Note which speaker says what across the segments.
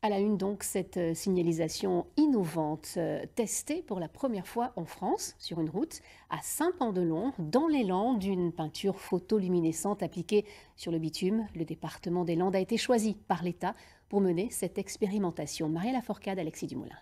Speaker 1: À la une donc, cette signalisation innovante testée pour la première fois en France sur une route à Saint-Pan-de-Long, dans les Landes, une peinture photoluminescente appliquée sur le bitume. Le département des Landes a été choisi par l'État pour mener cette expérimentation. Maria Laforcade, Alexis Dumoulin.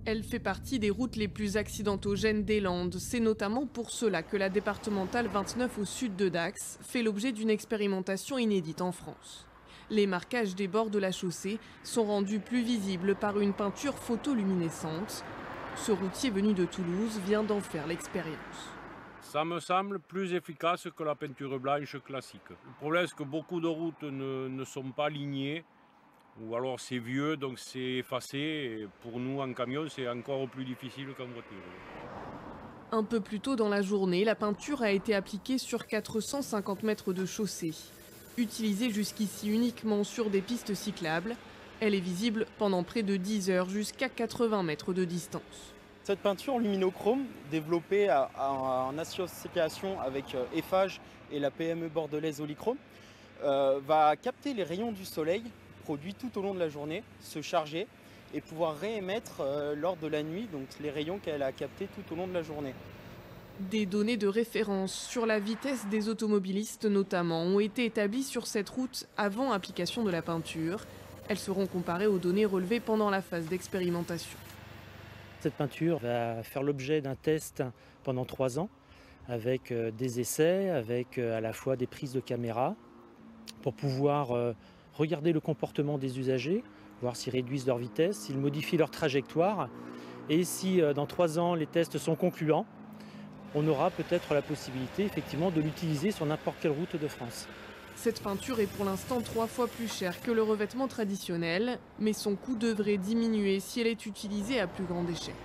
Speaker 2: Elle fait partie des routes les plus accidentogènes des Landes. C'est notamment pour cela que la départementale 29 au sud de Dax fait l'objet d'une expérimentation inédite en France. Les marquages des bords de la chaussée sont rendus plus visibles par une peinture photoluminescente. Ce routier venu de Toulouse vient d'en faire l'expérience.
Speaker 3: Ça me semble plus efficace que la peinture blanche classique. Le problème, c'est que beaucoup de routes ne sont pas lignées, ou alors c'est vieux, donc c'est effacé. Et pour nous, en camion, c'est encore plus difficile qu'en voiture.
Speaker 2: Un peu plus tôt dans la journée, la peinture a été appliquée sur 450 mètres de chaussée. Utilisée jusqu'ici uniquement sur des pistes cyclables, elle est visible pendant près de 10 heures jusqu'à 80 mètres de distance.
Speaker 4: Cette peinture luminochrome, développée en association avec Eiffage et la PME bordelaise Olichrome, va capter les rayons du soleil produits tout au long de la journée, se charger et pouvoir réémettre lors de la nuit, donc les rayons qu'elle a captés tout au long de la journée.
Speaker 2: Des données de référence sur la vitesse des automobilistes notamment ont été établies sur cette route avant application de la peinture. Elles seront comparées aux données relevées pendant la phase d'expérimentation.
Speaker 5: Cette peinture va faire l'objet d'un test pendant 3 ans avec des essais, avec à la fois des prises de caméra pour pouvoir regarder le comportement des usagers, voir s'ils réduisent leur vitesse, s'ils modifient leur trajectoire et si dans 3 ans les tests sont concluants, on aura peut-être la possibilité effectivement de l'utiliser sur n'importe quelle route de France.
Speaker 2: Cette peinture est pour l'instant 3 fois plus chère que le revêtement traditionnel, mais son coût devrait diminuer si elle est utilisée à plus grande échelle.